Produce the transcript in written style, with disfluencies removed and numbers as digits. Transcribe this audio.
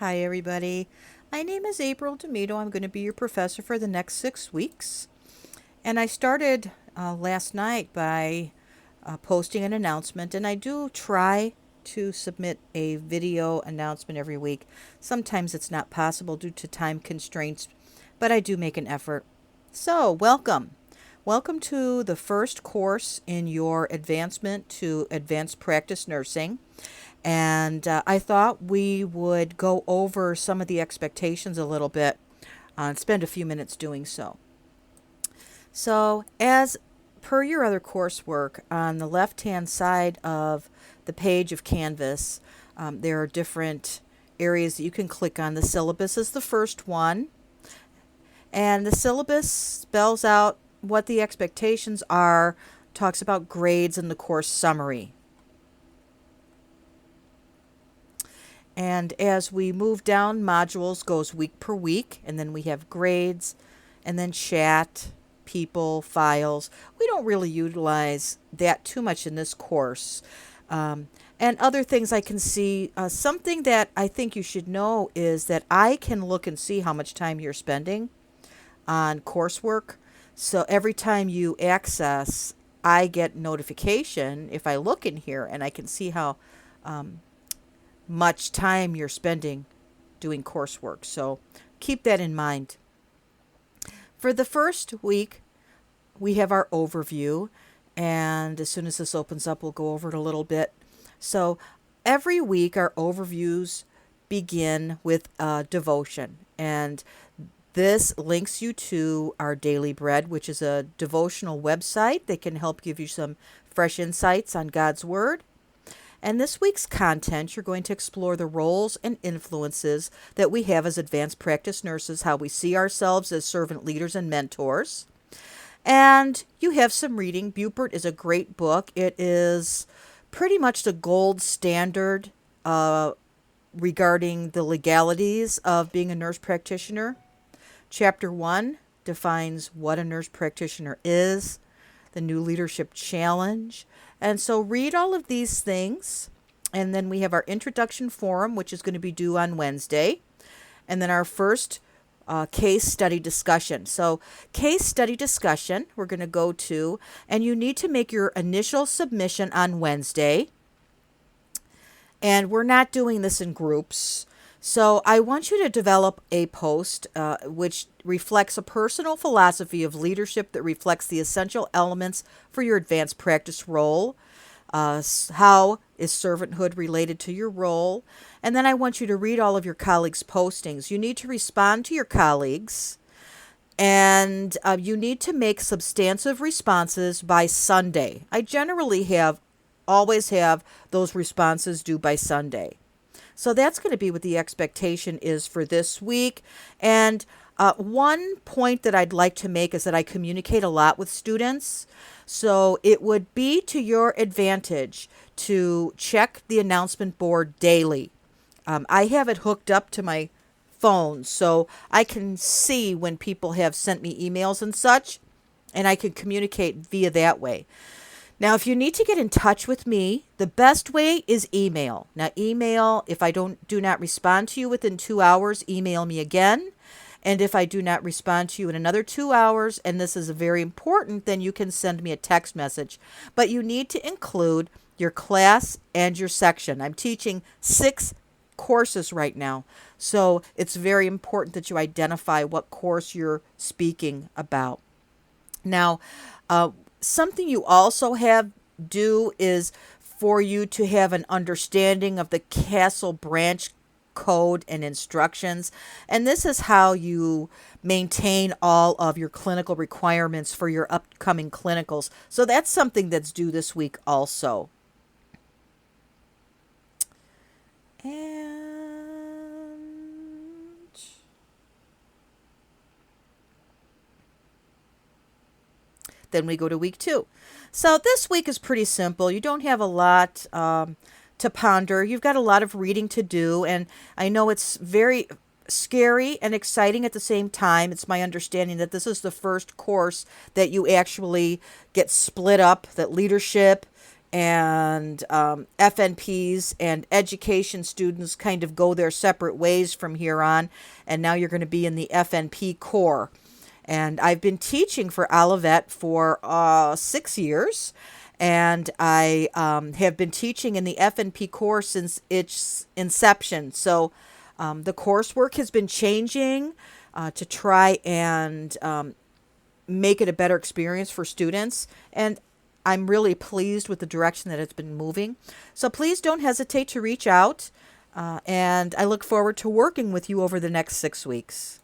Hi, everybody. My name is April Demito. I'm going to be your professor for the next 6 weeks. And I started last night by posting an announcement, and I do try to submit a video announcement every week. Sometimes it's not possible due to time constraints, but I do make an effort. So, welcome. Welcome to the first course in your advancement to advanced practice nursing. And I thought we would go over some of the expectations a little bit and spend a few minutes doing so. So, as per your other coursework, on the left hand side of the page of Canvas, there are different areas that you can click on. The syllabus is the first one, and the syllabus spells out what the expectations are, talks about grades and the course summary. And as we move down, modules goes week per week, and then we have grades, and then chat, people, files. We don't really utilize that too much in this course. And other things I can see, something that I think you should know is that I can look and see how much time you're spending on coursework. So every time you access, I get notification if I look in here, and I can see how much time you're spending doing coursework. So keep that in mind. For the first week, we have our overview, and as soon as this opens up, we'll go over it a little bit. So every week, our overviews begin with a devotion, and this links you to our Daily Bread, which is a devotional website that can help give you some fresh insights on God's Word. And this week's content, you're going to explore the roles and influences that we have as advanced practice nurses, how we see ourselves as servant leaders and mentors. And you have some reading. Bupert is a great book. It is pretty much the gold standard regarding the legalities of being a nurse practitioner. Chapter 1 defines what a nurse practitioner is, the new leadership challenge. And so read all of these things. And then we have our introduction forum, which is going to be due on Wednesday. And then our first case study discussion. So case study discussion, we're going to go to, and you need to make your initial submission on Wednesday. And we're not doing this in groups. So I want you to develop a post which reflects a personal philosophy of leadership that reflects the essential elements for your advanced practice role. How is servanthood related to your role? And then I want you to read all of your colleagues' postings. You need to respond to your colleagues, and you need to make substantive responses by Sunday. I generally always have those responses due by Sunday. So that's going to be what the expectation is for this week. And one point that I'd like to make is that I communicate a lot with students. So it would be to your advantage to check the announcement board daily. I have it hooked up to my phone, so I can see when people have sent me emails and such, and I can communicate via that way. Now, if you need to get in touch with me, the best way is email. Now, email, if I do not respond to you within 2 hours, email me again. And if I do not respond to you in another 2 hours, and this is very important, then you can send me a text message. But you need to include your class and your section. I'm teaching 6 courses right now, so it's very important that you identify what course you're speaking about. Now, something you also do is for you to have an understanding of the Castle Branch code and instructions. And this is how you maintain all of your clinical requirements for your upcoming clinicals. So that's something that's due this week also. And then we go to week 2. So this week is pretty simple. You don't have a lot to ponder. You've got a lot of reading to do, and I know it's very scary and exciting at the same time. It's my understanding that this is the first course that you actually get split up, that leadership and FNPs and education students kind of go their separate ways from here on. And now you're going to be in the FNP core. And I've been teaching for Olivet for 6 years. And I have been teaching in the FNP core since its inception. So the coursework has been changing to try and make it a better experience for students. And I'm really pleased with the direction that it's been moving. So please don't hesitate to reach out. And I look forward to working with you over the next 6 weeks.